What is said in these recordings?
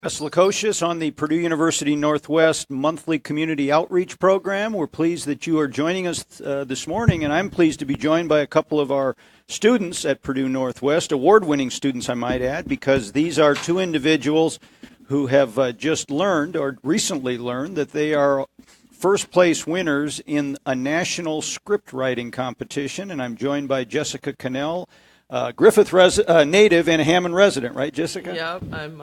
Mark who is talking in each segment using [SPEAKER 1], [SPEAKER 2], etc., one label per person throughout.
[SPEAKER 1] Lukosius on the Purdue University Northwest monthly community outreach program. We're pleased that you are joining us this morning, and I'm pleased to be joined by a couple of our students at Purdue Northwest, award-winning students, I might add, because these are two individuals who have just learned, or recently learned, that they are first-place winners in a national script writing competition, and I'm joined by Jessica Cannell, Griffith native and a Hammond resident, right, Jessica?
[SPEAKER 2] Yep, I'm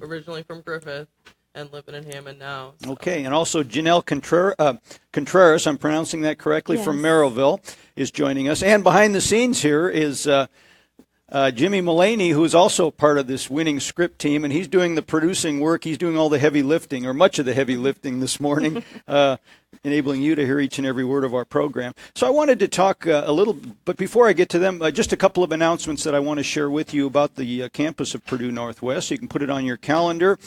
[SPEAKER 2] originally from Griffith and living in Hammond now. So. Okay,
[SPEAKER 1] and also Jenelles Contreras, I'm pronouncing that correctly, yes, from Merrillville, is joining us. And behind the scenes here is Jimmy Mullaney, who is also part of this winning script team, and he's doing the producing work. He's doing all the heavy lifting, or much of the heavy lifting this morning, enabling you to hear each and every word of our program. So I wanted to talk a little, but before I get to them, just a couple of announcements that I want to share with you about the campus of Purdue Northwest. You can put it on your calendar.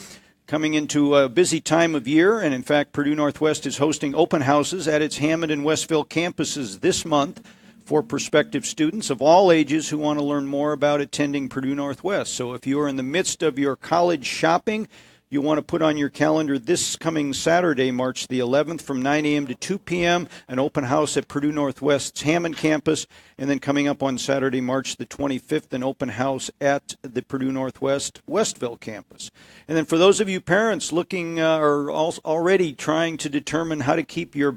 [SPEAKER 1] Coming into a busy time of year, and in fact, Purdue Northwest is hosting open houses at its Hammond and Westville campuses this month for prospective students of all ages who want to learn more about attending Purdue Northwest. So if you are in the midst of your college shopping, you want to put on your calendar this coming Saturday, March the 11th, from 9 a.m. to 2 p.m., an open house at Purdue Northwest's Hammond campus, and then coming up on Saturday, March the 25th, an open house at the Purdue Northwest Westville campus. And then for those of you parents looking or already trying to determine how to keep your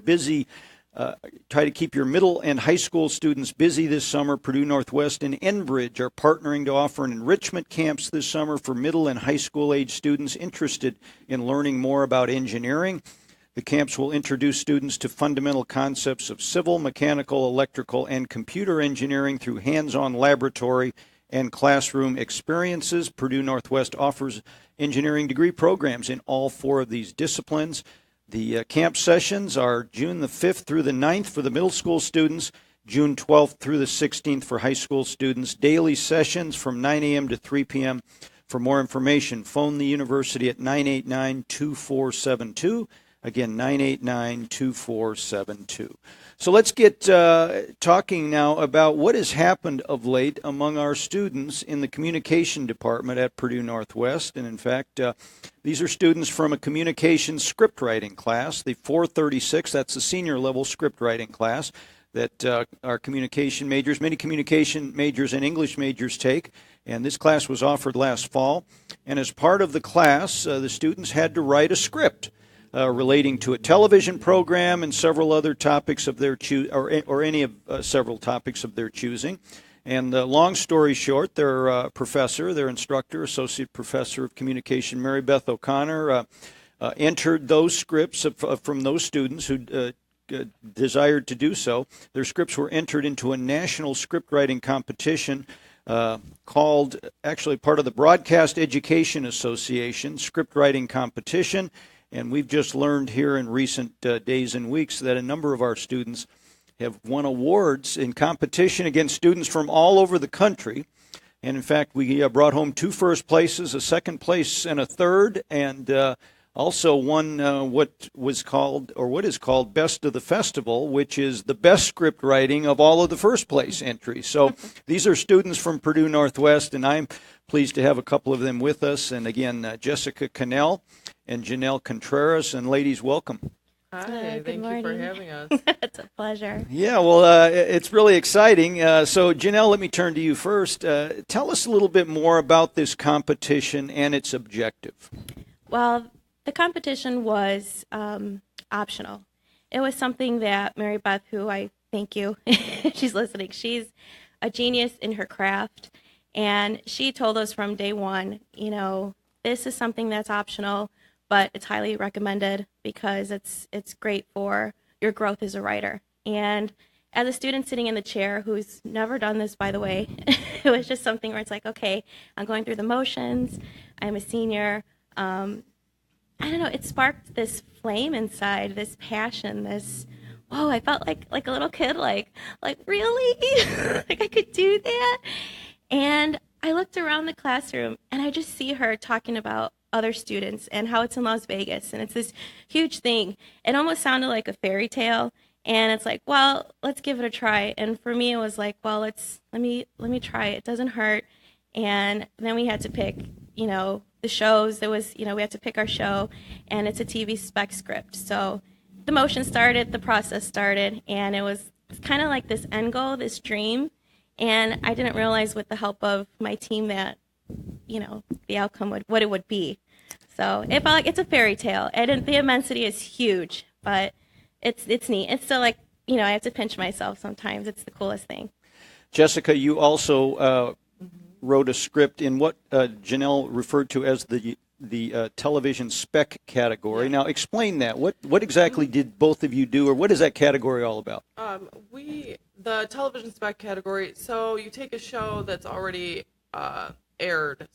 [SPEAKER 1] try to keep your middle and high school students busy this summer, Purdue Northwest and Enbridge are partnering to offer an enrichment camps this summer for middle and high school age students interested in learning more about engineering. The camps will introduce students to fundamental concepts of civil, mechanical, electrical, and computer engineering through hands-on laboratory and classroom experiences. Purdue Northwest offers engineering degree programs in all four of these disciplines. The camp sessions are June the 5th through the 9th for the middle school students, June 12th through the 16th for high school students. Daily sessions from 9 a.m. to 3 p.m. For more information, phone the university at 989-2472. Again, 989-2472. So let's get talking now about what has happened of late among our students in the communication department at Purdue Northwest. And in fact, these are students from a communication script writing class, the 436, that's the senior level script writing class that our communication majors, many communication majors and English majors take. And this class was offered last fall. And as part of the class, the students had to write a script relating to a television program and several other topics of their or any of several topics of their choosing. And long story short, their professor, their instructor, associate professor of communication, Mary Beth O'Connor, entered those scripts from those students who desired to do so. Their scripts were entered into a national script writing competition called, actually part of the Broadcast Education Association Script Writing Competition. And we've just learned here in recent days and weeks that a number of our students have won awards in competition against students from all over the country. And in fact, we brought home 2 first places, a second place, and a third, and also won what is called Best of the Festival, which is the best script writing of all of the first place entries. So these are students from Purdue Northwest, and I'm pleased to have a couple of them with us. And again, Jessica Cannell and Jenelles Contreras. And ladies, welcome.
[SPEAKER 2] Hi, thank you for having us.
[SPEAKER 3] It's a pleasure.
[SPEAKER 1] Yeah, well, it's really exciting. So, Jenelles, let me turn to you first. Tell us a little bit more about this competition and its objective.
[SPEAKER 3] Well, the competition was optional. It was something that Mary Beth, who I thank you, she's listening, she's a genius in her craft. And she told us from day one, this is something that's optional, but it's highly recommended because it's great for your growth as a writer. And as a student sitting in the chair who's never done this, by the way, it was just something where it's like, okay, I'm going through the motions. I'm a senior. I don't know. It sparked this flame inside, this passion, this, whoa, I felt like a little kid, like really? Like I could do that? And I looked around the classroom and I just see her talking about other students and how it's in Las Vegas and it's this huge thing. It almost sounded like a fairy tale, and it's like, well, let's give it a try. And for me, it was like, well, let me try it. It doesn't hurt. And then we had to pick, the shows. There was, we had to pick our show, and it's a TV spec script. So the motion started, the process started, and it's kind of like this end goal, this dream. And I didn't realize with the help of my team that, the outcome what it would be. So it felt like it's a fairy tale, and the immensity is huge, but it's neat. It's still like, I have to pinch myself sometimes. It's the coolest thing.
[SPEAKER 1] Jessica, you also wrote a script in what Jenelle referred to as the television spec category.
[SPEAKER 2] Yeah.
[SPEAKER 1] Now, explain that. What exactly did both of you do, or what is that category all about?
[SPEAKER 2] The television spec category, so you take a show that's already aired.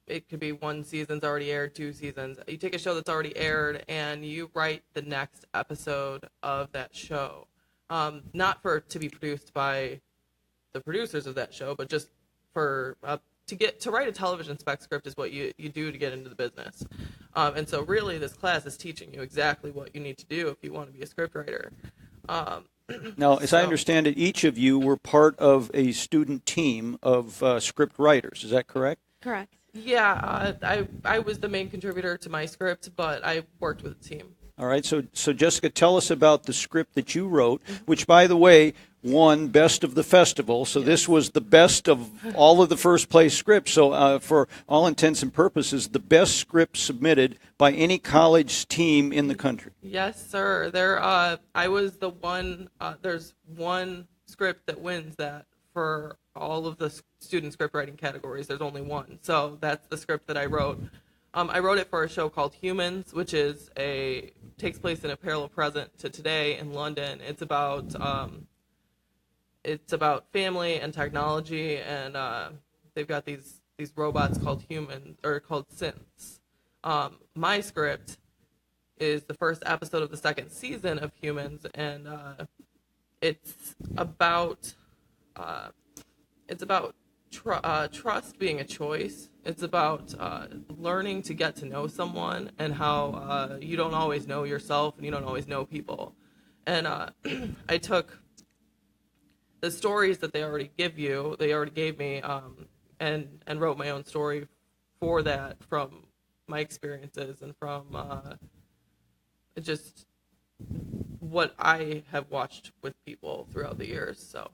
[SPEAKER 2] It could be one season's already aired, 2 seasons. You take a show that's already aired and you write the next episode of that show. Not to be produced by the producers of that show, but just for to write a television spec script is what you do to get into the business. And so really this class is teaching you exactly what you need to do if you want to be a scriptwriter.
[SPEAKER 1] Now, as I understand it, each of you were part of a student team of script writers. Is that correct?
[SPEAKER 3] Correct.
[SPEAKER 2] Yeah, I was the main contributor to my script, but I worked with a team.
[SPEAKER 1] All right, so Jessica, tell us about the script that you wrote, which, by the way, won Best of the Festival. So this was the best of all of the first place scripts. So for all intents and purposes, the best script submitted by any college team in the country.
[SPEAKER 2] Yes, sir. I was the one. There's one script that wins that for all of the student script writing categories. There's only one. So that's the script that I wrote. I wrote it for a show called Humans, which takes place in a parallel present to today in London. It's about family and technology, and they've got these robots called humans, or called synths. My script is the first episode of the 2nd season of Humans, and it's about trust being a choice. It's about learning to get to know someone, and how you don't always know yourself and you don't always know people. And I took the stories that they already gave me, and wrote my own story for that from my experiences and from just what I have watched with people throughout the years. So.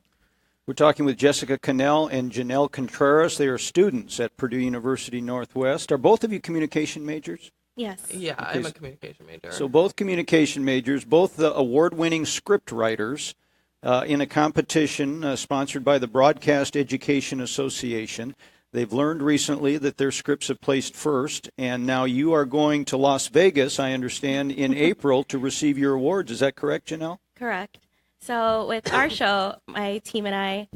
[SPEAKER 1] We're talking with Jessica Cannell and Jenelle Contreras. They are students at Purdue University Northwest. Are both of you communication majors?
[SPEAKER 3] Yes.
[SPEAKER 2] Yeah,
[SPEAKER 1] Okay.
[SPEAKER 2] I'm a communication major.
[SPEAKER 1] So both communication majors, both award-winning script writers in a competition sponsored by the Broadcast Education Association. They've learned recently that their scripts have placed first, and now you are going to Las Vegas, I understand, in April to receive your awards. Is that correct, Jenelle?
[SPEAKER 3] Correct. So with our show, my team and I,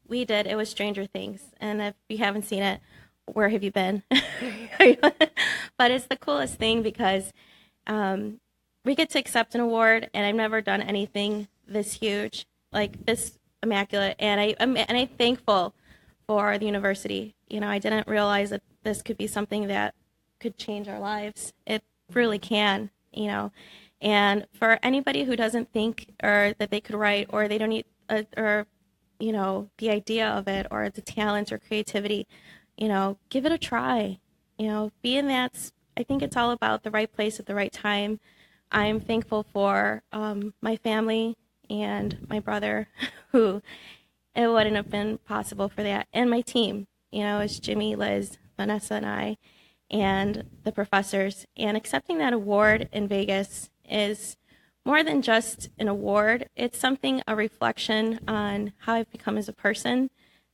[SPEAKER 3] it was Stranger Things. And if you haven't seen it, where have you been? But it's the coolest thing because we get to accept an award, and I've never done anything this huge, like this immaculate. And I'm thankful for the university. I didn't realize that this could be something that could change our lives. It really can, And for anybody who doesn't think or that they could write, or they don't need the idea of it, or the talent or creativity, give it a try. I think it's all about the right place at the right time. I'm thankful for my family and my brother, who it wouldn't have been possible for that, and my team. It's Jimmy, Liz, Vanessa, and I, and the professors. And accepting that award in Vegas is more than just an award. It's a reflection on how I've become as a person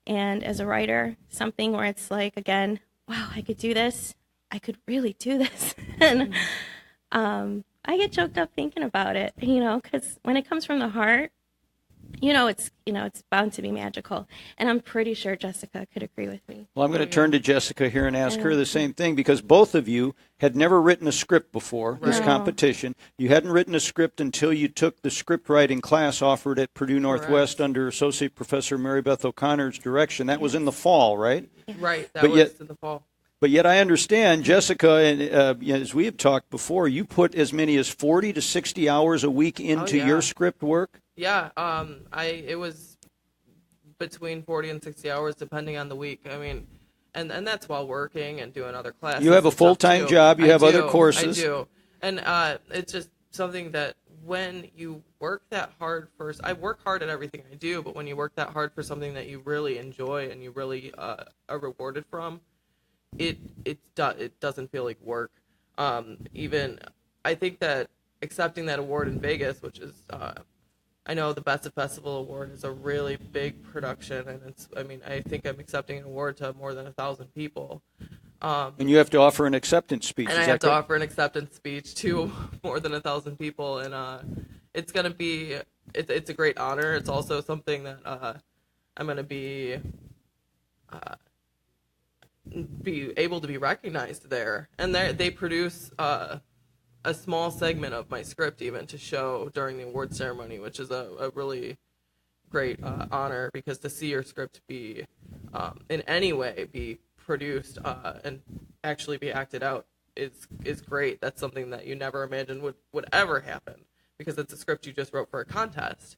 [SPEAKER 3] and as a writer, something where it's like, again, wow, I could do this. I could really do this. And I get choked up thinking about it, because when it comes from the heart, it's bound to be magical. And I'm pretty sure Jessica could agree with me.
[SPEAKER 1] Well, I'm going to turn to Jessica here and ask her the same thing, because both of you had never written a script before this competition. You hadn't written a script until you took the script writing class offered at Purdue Northwest under Associate Professor Mary Beth O'Connor's direction. That was in the fall, right?
[SPEAKER 2] Right, that was in the fall.
[SPEAKER 1] But yet I understand, Jessica, and as we have talked before, you put as many as 40 to 60 hours a week into your script work?
[SPEAKER 2] Yeah, it was between 40 and 60 hours depending on the week. I mean, and that's while working and doing other classes.
[SPEAKER 1] You have a
[SPEAKER 2] and stuff,
[SPEAKER 1] full-time
[SPEAKER 2] too.
[SPEAKER 1] job. You have other
[SPEAKER 2] I
[SPEAKER 1] courses.
[SPEAKER 2] do. And it's just something that when you work that hard first, I work hard at everything I do, but when you work that hard for something that you really enjoy and you really are rewarded from, it doesn't feel like work. Even I think that accepting that award in Vegas, which is I know the Best of Festival Award is a really big production, and I think I'm accepting an award to more than 1,000 people.
[SPEAKER 1] And you have to offer an acceptance speech.
[SPEAKER 2] And I have to offer an acceptance speech to more than 1,000 people, and it's gonna be it's a great honor. It's also something that I'm gonna be able to be recognized there. And they produce a small segment of my script even to show during the award ceremony, which is a really great honor, because to see your script be in any way be produced and actually be acted out is great. That's something that you never imagined would ever happen, because it's a script you just wrote for a contest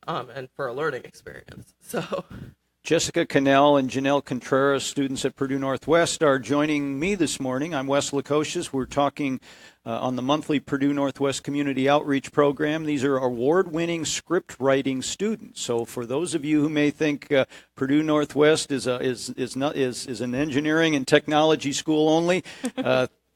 [SPEAKER 2] and for a learning experience. So
[SPEAKER 1] Jessica Cannell and Jenelle Contreras, students at Purdue Northwest, are joining me this morning. I'm Wes Lukosius. We're talking on the monthly Purdue Northwest Community Outreach Program. These are award-winning script writing students. So for those of you who may think Purdue Northwest is an engineering and technology school only,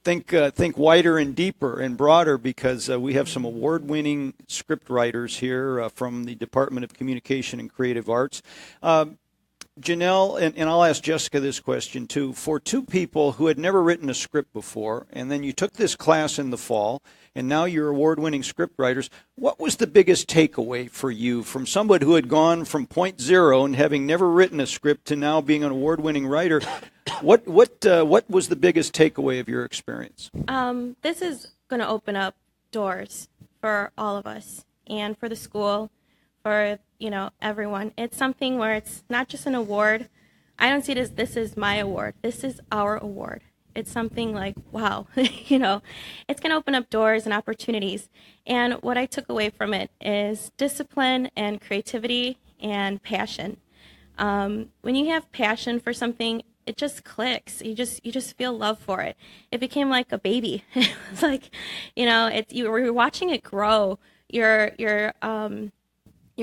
[SPEAKER 1] think wider and deeper and broader, because we have some award-winning script writers here from the Department of Communication and Creative Arts. Jenelle, and I'll ask Jessica this question too, for two people who had never written a script before, and then you took this class in the fall, and now you're award-winning script writers, what was the biggest takeaway for you from somebody who had gone from point zero and having never written a script to now being an award-winning writer? What was the biggest takeaway of your experience?
[SPEAKER 3] This is going to open up doors for all of us and for the school, for everyone. It's something where it's not just an award. I don't see it as this is my award. This is our award. It's something like, wow, it's going to open up doors and opportunities. And what I took away from it is discipline and creativity and passion. When you have passion for something, it just clicks. You just feel love for it. It became like a baby. It's like, you were watching it grow. Your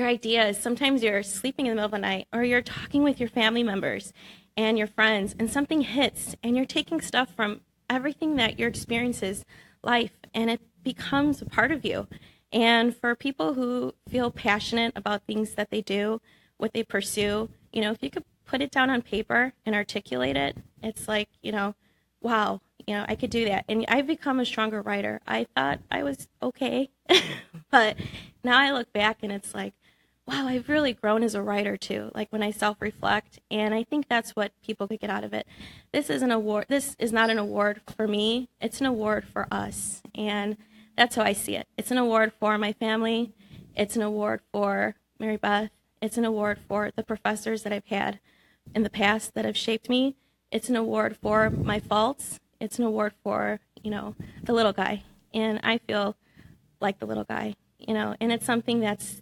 [SPEAKER 3] ideas, sometimes you're sleeping in the middle of the night, or you're talking with your family members and your friends, and something hits, and you're taking stuff from everything that your experiences, life, and it becomes a part of you. And for people who feel passionate about things that they do, what they pursue, if you could put it down on paper and articulate it, it's like, wow, I could do that. And I've become a stronger writer. I thought I was okay, but now I look back and it's like, wow, I've really grown as a writer too, like when I self-reflect, and I think that's what people could get out of it. This is not an award for me, it's an award for us, and that's how I see it. It's an award for my family, it's an award for Mary Beth, it's an award for the professors that I've had in the past that have shaped me, it's an award for my faults, it's an award for, the little guy, and I feel like the little guy, and it's something that's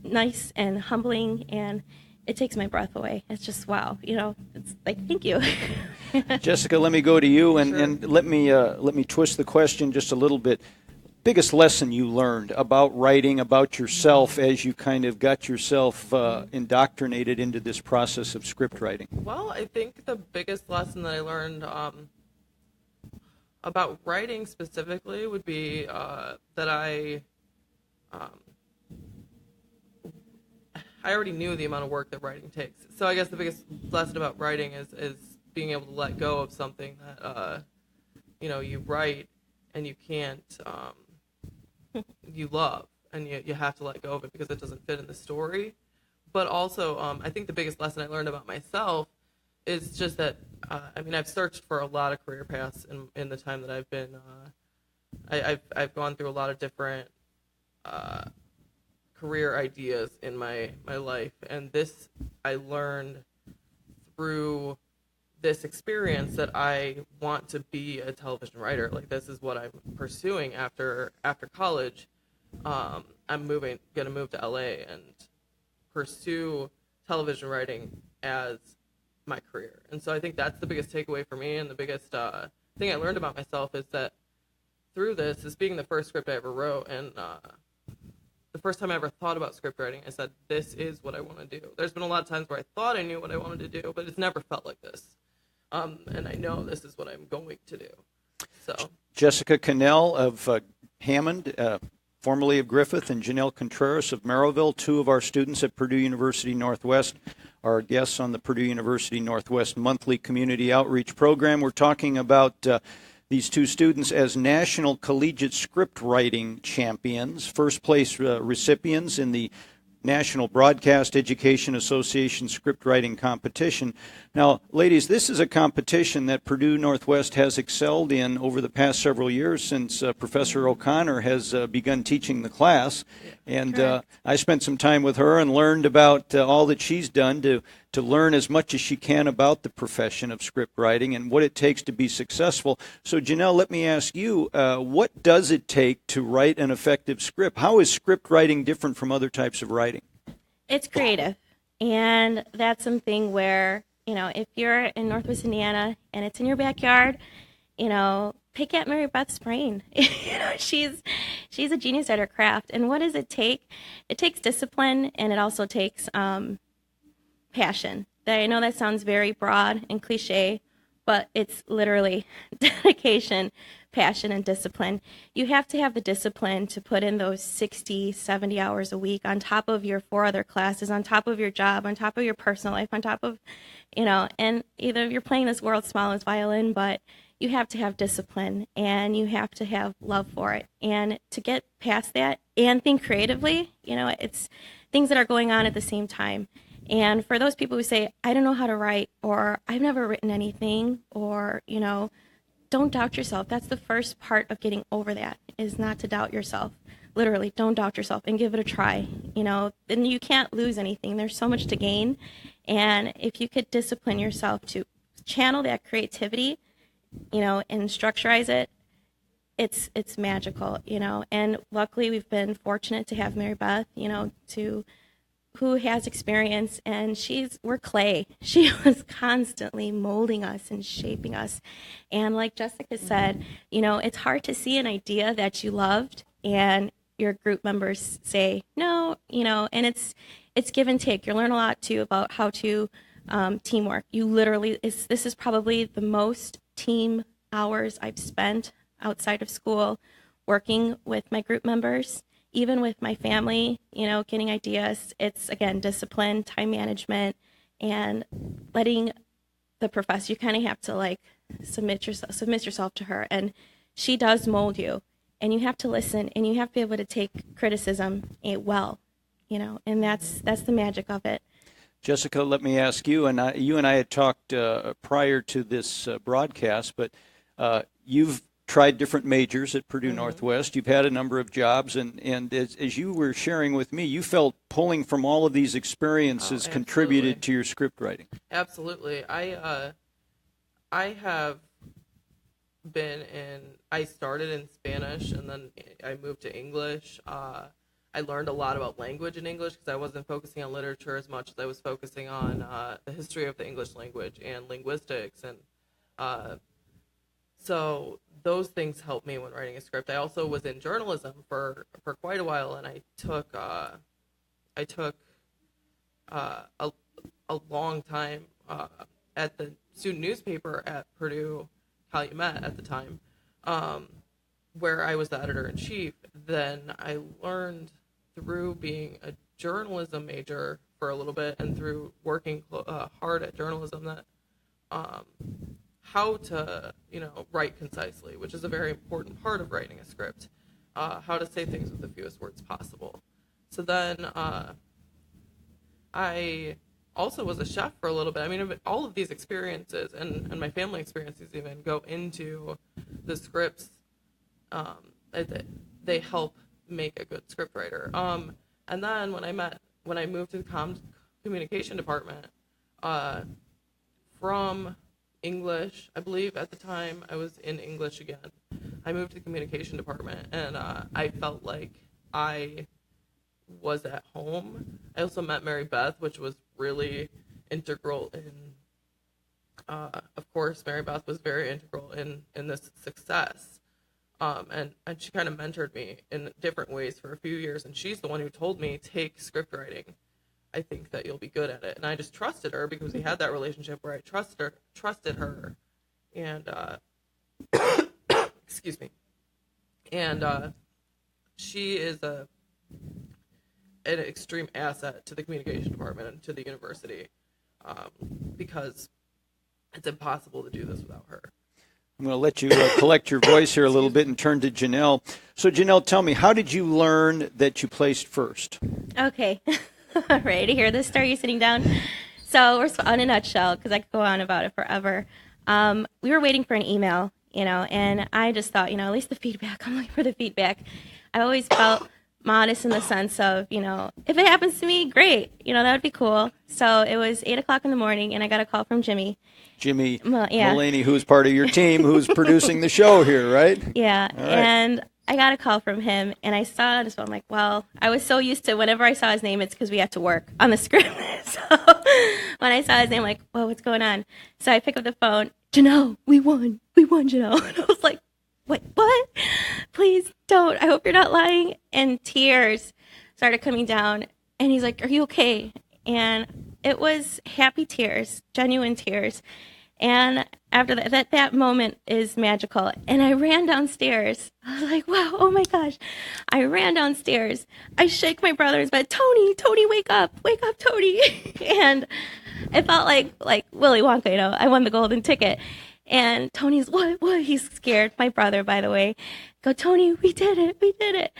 [SPEAKER 3] nice and humbling, and it takes my breath away. It's just wow, it's like, thank you.
[SPEAKER 1] Jessica, let me go to you, and,
[SPEAKER 2] Sure.
[SPEAKER 1] and let me twist the question just a little bit. Biggest lesson you learned about writing, about yourself, as you kind of got yourself indoctrinated into this process of script writing?
[SPEAKER 2] Well, I think the biggest lesson that I learned about writing specifically would be that I already knew the amount of work that writing takes. So I guess the biggest lesson about writing is being able to let go of something that you write and you can't you love, and you have to let go of it because it doesn't fit in the story. But also, I think the biggest lesson I learned about myself is just that I've searched for a lot of career paths in the time that I've been I've gone through a lot of different career ideas in my life, and this I learned through this experience that I want to be a television writer. Like, this is what I'm pursuing after college. I'm gonna move to LA and pursue television writing as my career. And so I think that's the biggest takeaway for me, and the biggest thing I learned about myself is that through this being the first script I ever wrote, and the first time I ever thought about script writing, I said, this is what I want to do. There's been a lot of times where I thought I knew what I wanted to do, but it's never felt like this. And I know this is what I'm going to do. So
[SPEAKER 1] Jessica Cannell of Hammond, formerly of Griffith, and Jenelle Contreras of Merrillville, two of our students at Purdue University Northwest, are guests on the Purdue University Northwest monthly community outreach program. We're talking about these two students as National Collegiate Script Writing Champions, first place recipients in the National Broadcast Education Association script writing competition. Now, ladies, this is a competition that Purdue Northwest has excelled in over the past several years since Professor O'Connor has begun teaching the class. And I spent some time with her and learned about all that she's done to learn as much as she can about the profession of script writing and what it takes to be successful. So, Jenelle, let me ask you, what does it take to write an effective script? How is script writing different from other types of writing?
[SPEAKER 3] It's creative, and that's something where, if you're in Northwest Indiana and it's in your backyard, pick at Mary Beth's brain. She's a genius at her craft. And what does it take? It takes discipline, and it also takes passion. I know that sounds very broad and cliche, but it's literally dedication, passion, and discipline. You have to have the discipline to put in those 60, 70 hours a week on top of your 4 other classes, on top of your job, on top of your personal life, on top of, and either you're playing this world's smallest violin, but you have to have discipline and you have to have love for it. And to get past that and think creatively, it's things that are going on at the same time. And for those people who say, I don't know how to write, or I've never written anything, or, don't doubt yourself. That's the first part of getting over that, is not to doubt yourself. Literally, don't doubt yourself and give it a try. Then you can't lose anything. There's so much to gain. And if you could discipline yourself to channel that creativity, and structurize it, it's magical, And luckily, we've been fortunate to have Mary Beth, who has experience, and we're clay. She was constantly molding us and shaping us. And like Jessica said, it's hard to see an idea that you loved and your group members say no, and it's give and take. You learn a lot too about how to teamwork. You literally, this is probably the most team hours I've spent outside of school working with my group members. Even with my family, getting ideas, it's, again, discipline, time management, and letting the professor, you kind of have to, submit yourself to her. And she does mold you, and you have to listen, and you have to be able to take criticism well, and that's the magic of it.
[SPEAKER 1] Jessica, let me ask you, and you and I had talked prior to this broadcast, but you've tried different majors at Purdue Northwest. You've had a number of jobs, and as you were sharing with me, you felt pulling from all of these experiences contributed to your script writing.
[SPEAKER 2] Absolutely. I have been I started in Spanish, and then I moved to English. I learned a lot about language in English because I wasn't focusing on literature as much as I was focusing on the history of the English language and linguistics, and so those things helped me when writing a script. I also was in journalism for quite a while, and I took a long time at the student newspaper at Purdue, Calumet at the time, where I was the editor-in-chief. Then I learned through being a journalism major for a little bit and through working hard at journalism that how to, write concisely, which is a very important part of writing a script, how to say things with the fewest words possible. So then I also was a chef for a little bit. I mean, all of these experiences and my family experiences even go into the scripts. They help make a good script writer. And then when I moved to the communication department, from English, I believe at the time I was in English again, I moved to the communication department, and I felt like I was at home. I also met Mary Beth, which was really integral in of course, Mary Beth was very integral in this success. And she kind of mentored me in different ways for a few years. And she's the one who told me, take script writing. I think that you'll be good at it. And I just trusted her because we had that relationship where I trusted her. And, excuse me. And she is an extreme asset to the communication department and to the university, because it's impossible to do this without her.
[SPEAKER 1] I'm going to let you collect your voice here a little bit and turn to Jenelle. So, Jenelle, tell me, how did you learn that you placed first?
[SPEAKER 3] Okay. Ready to hear this story? You sitting down? So, in a nutshell, because I could go on about it forever. We were waiting for an email, and I just thought, at least the feedback. I'm looking for the feedback. I always felt modest in the sense of, if it happens to me, great. That would be cool. So it was 8 o'clock in the morning, and I got a call from Jimmy Mullaney,
[SPEAKER 1] who's part of your team, who's producing the show here, right?
[SPEAKER 3] Yeah,
[SPEAKER 1] right.
[SPEAKER 3] And I got a call from him, and I saw this. I'm like, well, I was so used to whenever I saw his name, it's because we had to work on the script. So when I saw his name, I'm like, well, what's going on? So I pick up the phone. Jenelle, we won, Jenelle. And I was like, wait, what? Please don't. I hope you're not lying. And tears started coming down. And he's like, are you okay? And it was happy tears, genuine tears. And after that moment is magical. And I ran downstairs. I was like, wow, oh my gosh. I ran downstairs. I shake my brother's bed. Tony, wake up, Tony. And it felt like Willy Wonka, I won the golden ticket. And Tony's, what? He's scared. My brother, by the way. Go, Tony, we did it.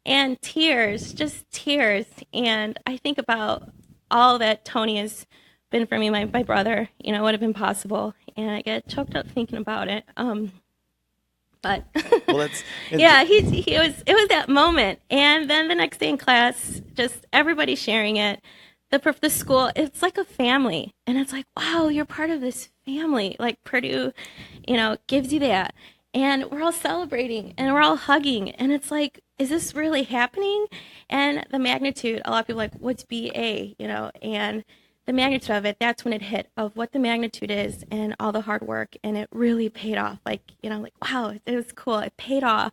[SPEAKER 3] And tears, just tears. And I think about all that Tony has been for me, my brother, would have been possible. And I get choked up thinking about it. But
[SPEAKER 1] well,
[SPEAKER 3] yeah, it was that moment. And then the next day in class, just everybody sharing it. The school, it's like a family. And it's like, wow, you're part of this family. Like Purdue, gives you that. And we're all celebrating and we're all hugging. And it's like, is this really happening? And the magnitude, a lot of people are like, what's BEA? And the magnitude of it, that's when it hit of what the magnitude is and all the hard work. And it really paid off. Like, wow, it was cool. It paid off.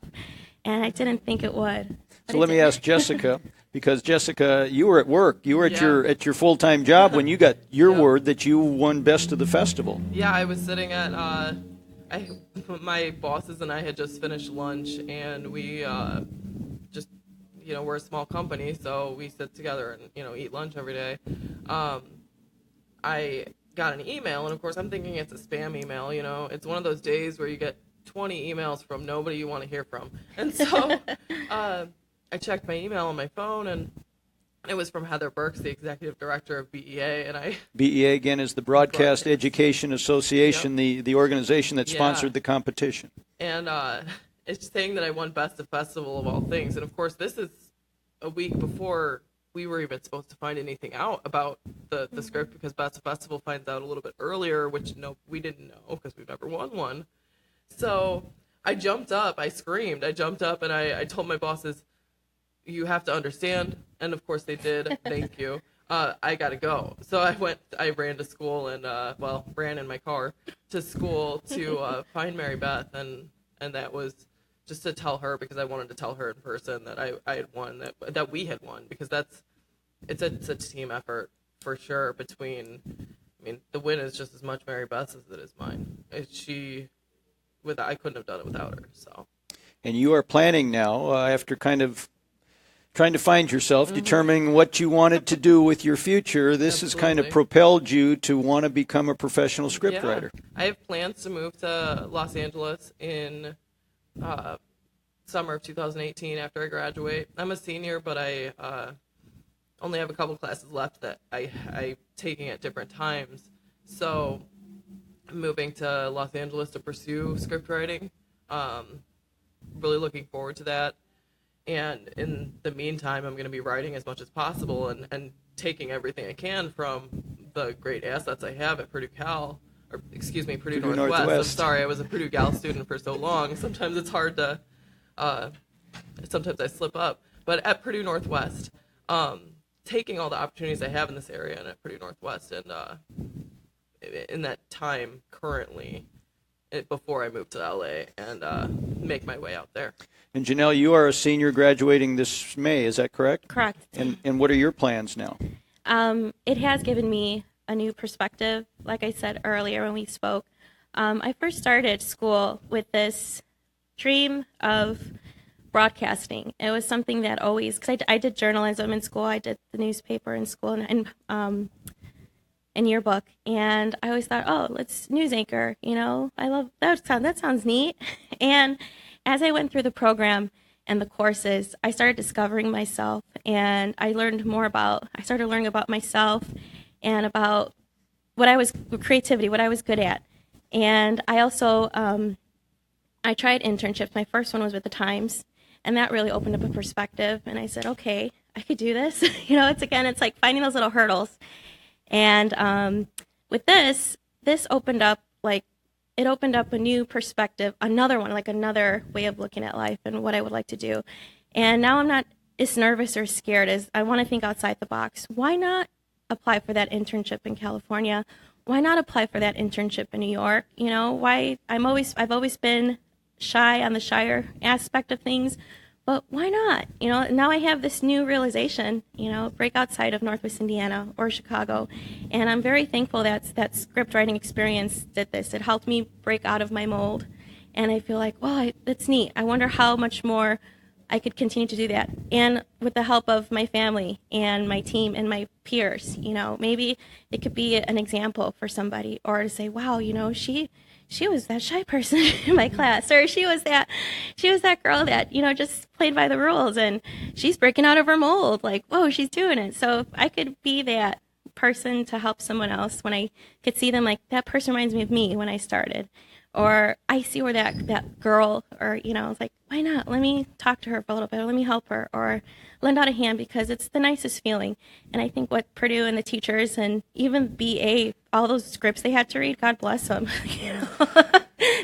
[SPEAKER 3] And I didn't think it would.
[SPEAKER 1] So let me ask Jessica, because Jessica, you were at work. You were at your full-time job when you got your word that you won Best of the Festival.
[SPEAKER 2] Yeah, I was sitting at my bosses and I had just finished lunch, and we just we're a small company, so we sit together and eat lunch every day. I got an email, and of course I'm thinking it's a spam email. It's one of those days where you get 20 emails from nobody you want to hear from, and so I checked my email on my phone, and it was from Heather Burks, the executive director of BEA, and
[SPEAKER 1] BEA again is the Broadcast Education Association, the organization that sponsored the competition.
[SPEAKER 2] And it's saying that I won Best of Festival of all things, and of course this is a week before we were even supposed to find anything out about the script, because Best of Festival finds out a little bit earlier, which we didn't know because we've never won one. So I jumped up, I screamed, and I told my bosses, you have to understand, and of course they did. Thank you. I gotta go. So I ran to school and ran in my car to school to find Mary Beth, and that was just to tell her, because I wanted to tell her in person that I had won, that we had won, because it's a team effort for sure. The win is just as much Mary Beth's as it is mine. I couldn't have done it without her. So. And
[SPEAKER 1] you are planning now, after kind of trying to find yourself, determining what you wanted to do with your future. This has kind of propelled you to want to become a professional scriptwriter.
[SPEAKER 2] I have plans to move to Los Angeles in summer of 2018 after I graduate. I'm a senior, but I only have a couple classes left that I'm taking at different times. So I'm moving to Los Angeles to pursue scriptwriting. Really looking forward to that. And in the meantime, I'm going to be writing as much as possible and taking everything I can from the great assets I have at Purdue Northwest. I'm sorry, I was a Purdue Gal student for so long. Sometimes it's hard to, sometimes I slip up. But at Purdue Northwest, taking all the opportunities I have in this area and at Purdue Northwest and in that time currently before I moved to LA and make my way out there.
[SPEAKER 1] And Jenelle, you are a senior graduating this May, is that correct?
[SPEAKER 3] Correct.
[SPEAKER 1] And what are your plans now?
[SPEAKER 3] It has given me a new perspective. Like I said earlier when we spoke, I first started school with this dream of broadcasting. It was something that always, because I did journalism in school, I did the newspaper in school and yearbook, and I always thought, oh, let's news anchor, I love that sounds neat. And as I went through the program and the courses, I started discovering myself, and I started learning about myself and about creativity, what I was good at. And I also, I tried internships. My first one was with the Times, and that really opened up a perspective. And I said, okay, I could do this. It's like finding those little hurdles. And with this opened up, it opened up a new perspective, another way of looking at life and what I would like to do. And now I'm not as nervous or scared as I want to think outside the box. Why not apply for that internship in California? Why not apply for that internship in New York? I've always been shy on the shyer aspect of things, but why not? Now I have this new realization, break outside of Northwest Indiana or Chicago. And I'm very thankful that script writing experience did this. It helped me break out of my mold. And I feel like, wow, that's neat. I wonder how much more I could continue to do that. And with the help of my family and my team and my peers, maybe it could be an example for somebody, or to say, wow, she was that shy person in my class, or she was that girl that, just played by the rules, and she's breaking out of her mold. Like, whoa, she's doing it. So if I could be that person to help someone else, when I could see them, like, that person reminds me of me when I started, or I see where that girl, or, it's like, why not? Let me talk to her for a little bit, or let me help her, or lend out a hand, because it's the nicest feeling. And I think what Purdue and the teachers and even BEA, all those scripts they had to read, God bless them.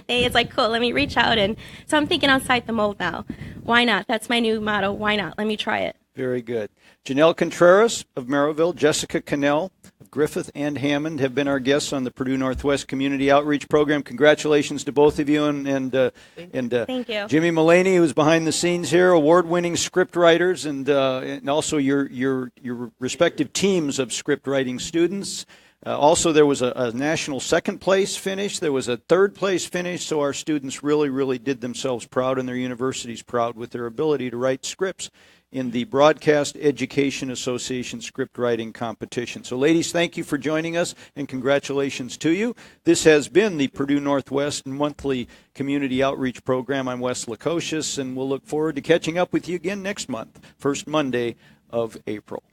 [SPEAKER 3] It's like, cool, let me reach out. And so I'm thinking outside the mold now. Why not? That's my new motto. Why not? Let me try it.
[SPEAKER 1] Very good. Jenelle Contreras of Merrillville, Jessica Cannell of Griffith and Hammond have been our guests on the Purdue Northwest Community Outreach Program. Congratulations to both of you, and
[SPEAKER 3] Thank you.
[SPEAKER 1] Jimmy Mullaney, who's behind the scenes here, award-winning script writers, and also your respective teams of script writing students. Also, there was a national second-place finish. There was a third-place finish, so our students really, really did themselves proud and their universities proud with their ability to write scripts in the Broadcast Education Association script writing competition. So, ladies, thank you for joining us, and congratulations to you. This has been the Purdue Northwest Monthly Community Outreach Program. I'm Wes Lukosius, and we'll look forward to catching up with you again next month, first Monday of April.